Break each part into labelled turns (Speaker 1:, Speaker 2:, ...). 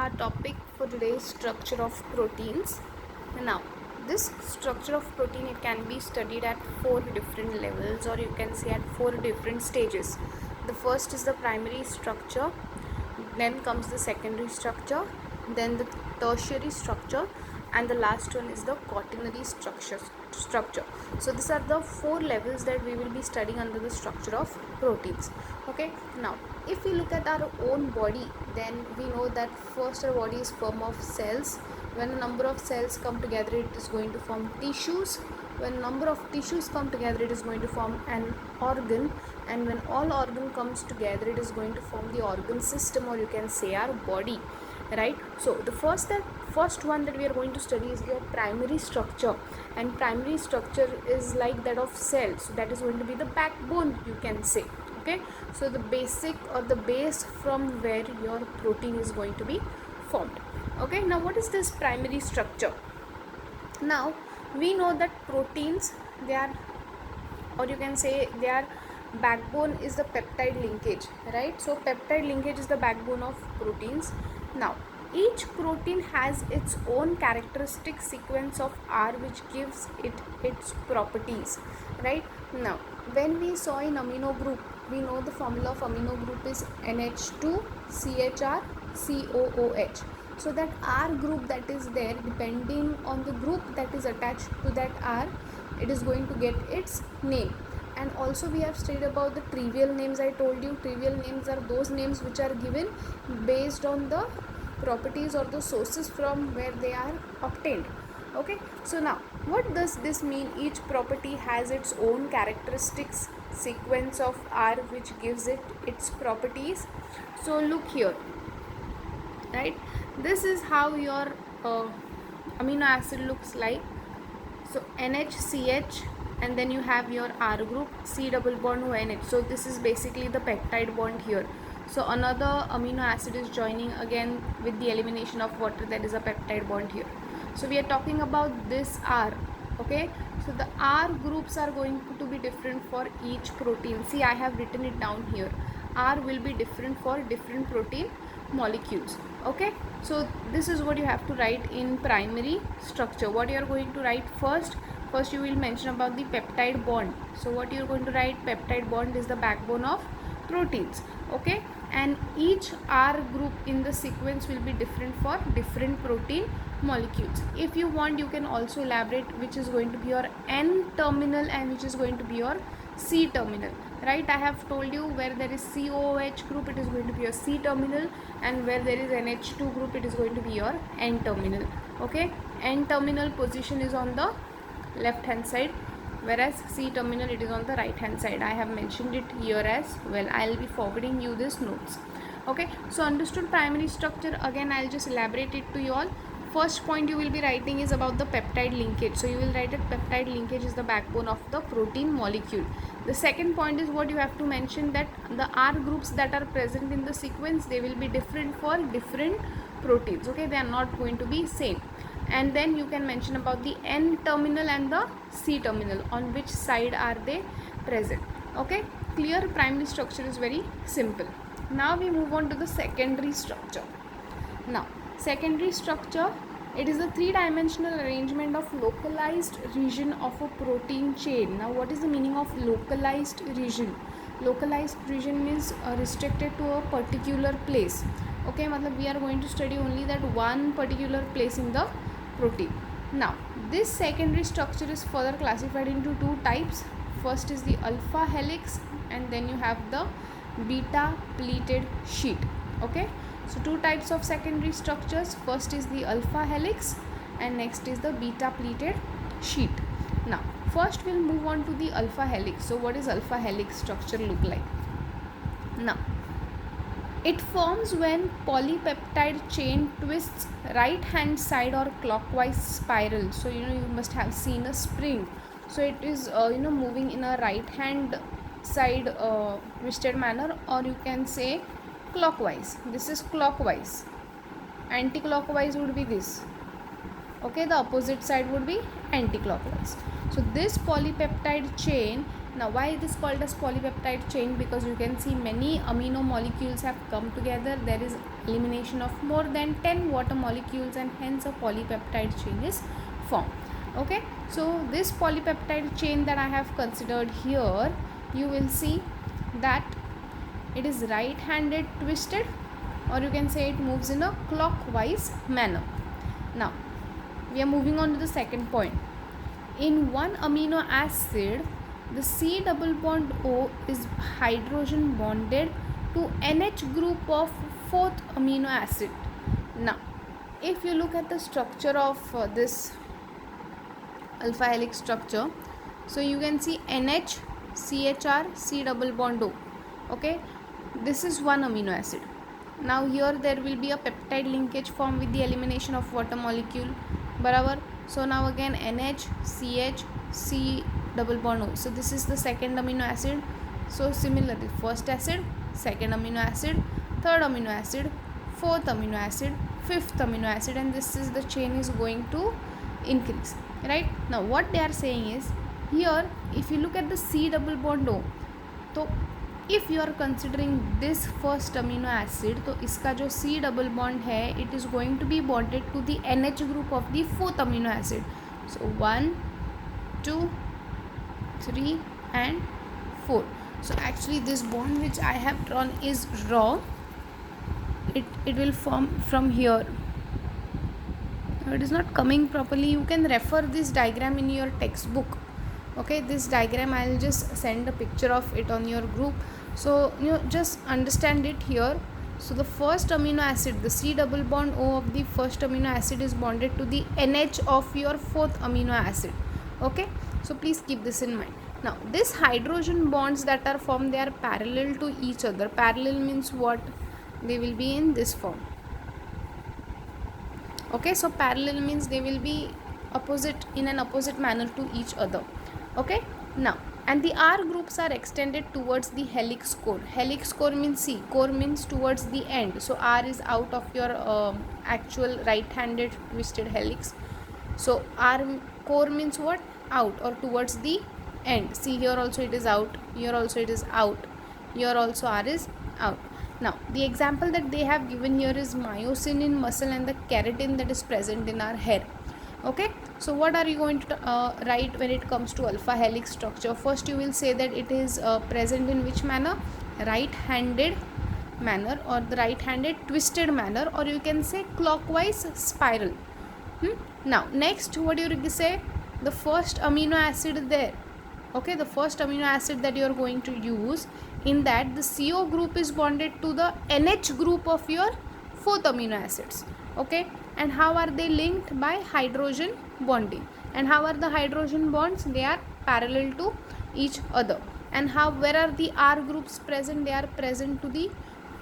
Speaker 1: our topic for today is structure of proteins. Now, this structure of protein, it can be studied at 4 different levels, or you can say at 4 different stages. The first is the primary structure, then comes the secondary structure, then the tertiary structure, and the last one is the quaternary structure. So these are the 4 levels that we will be studying under the structure of proteins. Okay, now if we look at our own body, then we know that first our body is formed of cells. When a number of cells come together, it is going to form tissues. When number of tissues come together, it is going to form an organ, and when all organ comes together, it is going to form the organ system, or you can say our body, right? So the first one that we are going to study is your primary structure, and primary structure is like that of cells. So that is going to be the backbone, you can say. Okay, so the basic or the base from where your protein is going to be formed. Okay, now what is this primary structure? Now we know that proteins, they are, or you can say their backbone is the peptide linkage, right? So peptide linkage is the backbone of proteins. Now each protein has its own characteristic sequence of R, which gives it its properties, right? Now when we saw in amino group, we know the formula of amino group is NH2 CHR COOH. So that R group that is there, depending on the group that is attached to that R, it is going to get its name. And also we have studied about the trivial names. I told you trivial names are those names which are given based on the properties or the sources from where they are obtained. Okay, so now what does this mean? Each property has its own characteristics sequence of R, which gives it its properties. So look here, right? This is how your amino acid looks like. So NHCH, and then you have your R group, C double bond ONH. So this is basically the peptide bond here. So another amino acid is joining again with the elimination of water, that is a peptide bond here. So we are talking about this R. Okay, so the R groups are going to be different for each protein. See, I have written it down here. R will be different for different protein molecules. Okay, so this is what you have to write in primary structure. What you are going to write first you will mention about the peptide bond. So what you are going to write, peptide bond is the backbone of proteins. Okay, and each R group in the sequence will be different for different protein molecules. If you want, you can also elaborate which is going to be your N terminal and which is going to be your C terminal, right? I have told you where there is COOH group, it is going to be your C terminal, and where there is NH2 group, it is going to be your N terminal. Okay, N terminal position is on the left hand side, whereas C terminal, it is on the right hand side. I have mentioned it here as well. I'll be forwarding you this notes. Okay, so understood primary structure. Again, I'll just elaborate it to you all. First point you will be writing is about the peptide linkage. So you will write that peptide linkage is the backbone of the protein molecule. The second point is what you have to mention, that the R groups that are present in the sequence, they will be different for different proteins. Okay, they are not going to be same. And then you can mention about the N terminal and the C terminal, on which side are they present. Okay, clear? Primary structure is very simple. Now we move on to the secondary structure. Now secondary structure, it is a three-dimensional arrangement of localized region of a protein chain. Now what is the meaning of localized region? Localized region is restricted to a particular place. Okay, matlab we are going to study only that one particular place in the protein. Now this secondary structure is further classified into two types. First is the alpha helix, and then you have the beta pleated sheet. Okay, so two types of secondary structures. First is the alpha helix, and next is the beta pleated sheet. Now first we'll move on to the alpha helix. So what is alpha helix structure look like? Now it forms when polypeptide chain twists right hand side or clockwise spiral. So you must have seen a spring. So it is moving in a right hand side twisted manner, or you can say clockwise. This is clockwise. Anti-clockwise would be this. Okay, the opposite side would be anti-clockwise. So this polypeptide chain Now why it is called as polypeptide chain? Because you can see many amino molecules have come together. There is elimination of more than 10 water molecules, and hence a polypeptide chain is formed. Okay, so this polypeptide chain that I have considered here, you will see that it is right handed twisted, or you can say it moves in a clockwise manner. Now we are moving on to the second point. In one amino acid, the C double bond O is hydrogen bonded to NH group of fourth amino acid. Now if you look at the structure of this alpha helix structure, so you can see NH, CHR, C double bond O. Okay, this is one amino acid. Now here there will be a peptide linkage formed with the elimination of water molecule, barabar. So now again NH, CH, C double bond O. So this is the second amino acid. So similarly, first acid, second amino acid, third amino acid, fourth amino acid, fifth amino acid, and this is the chain is going to increase, right? Now what they are saying is, here if you look at the C double bond O, so if you are considering this first amino acid, तो इसका जो C double bond है, it is going to be bonded to the NH group of the fourth amino acid. So 1, 2, 3 and 4. So actually this bond which I have drawn is wrong. It will form from here. It is not coming properly. You can refer this diagram in your textbook. Okay, this diagram I'll just send a picture of it on your group, so you just understand it here. So the first amino acid, the C double bond O of the first amino acid is bonded to the NH of your fourth amino acid. Okay, so please keep this in mind. Now this hydrogen bonds that are formed, they are parallel to each other. Parallel means what? They will be in this form. Okay, so parallel means they will be opposite, in an opposite manner to each other. Okay, now and the R groups are extended towards the helix core. Helix core means C, core means towards the end. So R is out of your actual right handed twisted helix. So R core means what? Out or towards the end. See, here also it is out, here also it is out, here also R is out. Now the example that they have given here is myosin in muscle and the keratin that is present in our hair. Okay, so what are you going to write when it comes to alpha helix structure? First you will say that it is present in which manner? Right handed manner, or the right handed twisted manner, or you can say clockwise spiral. Now next, what do you say? The first amino acid there. Okay, the first amino acid that you are going to use, in that the CO group is bonded to the NH group of your fourth amino acids. Okay, and how are they linked? By hydrogen bonding. And how are the hydrogen bonds? They are parallel to each other. And how, where are the R groups present? They are present to the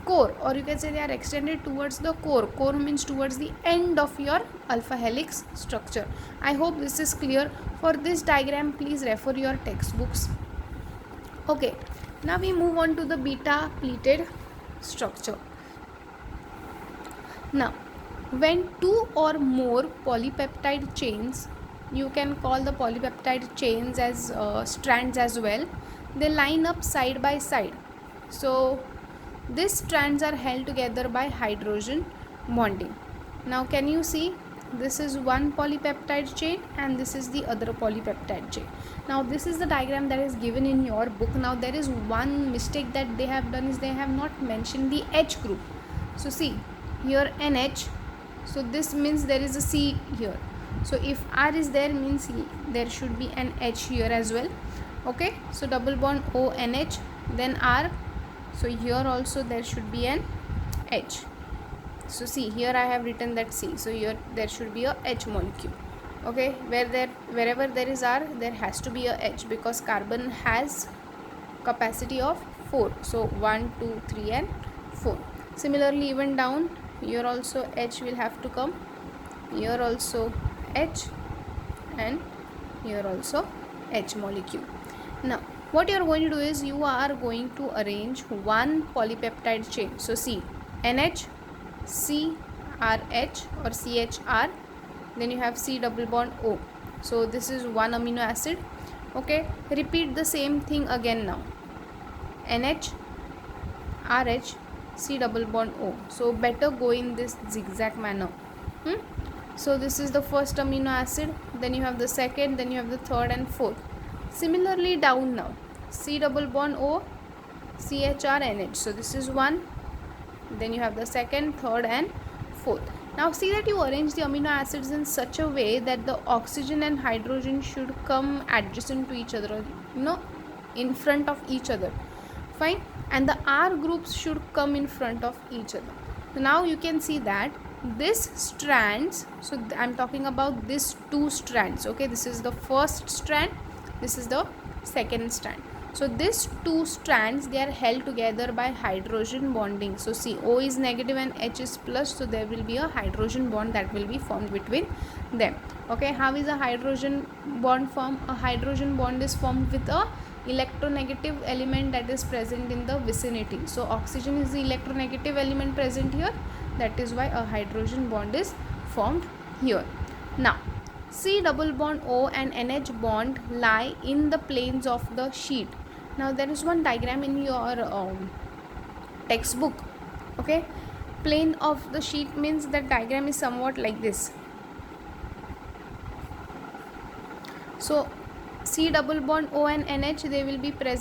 Speaker 1: core, or you can say they are extended towards the core. Core means towards the end of your alpha helix structure. I hope this is clear. For this diagram, please refer your textbooks. Okay, now we move on to the beta pleated structure. Now when two or more polypeptide chains, you can call the polypeptide chains as strands as well, they line up side by side. So these strands are held together by hydrogen bonding. Now can you see, this is one polypeptide chain and this is the other polypeptide chain. Now this is the diagram that is given in your book. Now there is one mistake that they have done, is they have not mentioned the H group. So see here NH, so this means there is a C here. So if R is there, means there should be an H here as well. Okay, so double bond O NH, then R, so here also there should be an H. So see, here I have written that C, so here there should be a H molecule. Okay, wherever there is R, there has to be a H, because carbon has capacity of 4. So 1, 2, 3 and 4. Similarly, even down here also H will have to come, here also H, and here also H molecule. Now what you are going to do is, you are going to arrange one polypeptide chain. So see, NH, CRH or CHR, then you have C double bond O. So this is one amino acid. Okay, repeat the same thing again now. NH, RH, C double bond O. So better go in this zigzag manner. So this is the first amino acid, then you have the second, then you have the third and fourth. Similarly down now, C double bond O, CHR, NH. So this is one, then you have the second, third and fourth. Now see that you arrange the amino acids in such a way that the oxygen and hydrogen should come adjacent to each other, in front of each other. Fine. And the R groups should come in front of each other. So now you can see that this strands, so I'm talking about this two strands. Okay, this is the first strand, this is the second strand. So these two strands, they are held together by hydrogen bonding. So see, O is negative and H is plus, so there will be a hydrogen bond that will be formed between them. Okay, how is a hydrogen bond formed? A hydrogen bond is formed with a electronegative element that is present in the vicinity. So oxygen is the electronegative element present here, that is why a hydrogen bond is formed here. Now C double bond O and NH bond lie in the planes of the sheet. Now there is one diagram in your textbook. Okay, plane of the sheet means the diagram is somewhat like this. So C double bond O and NH, they will be present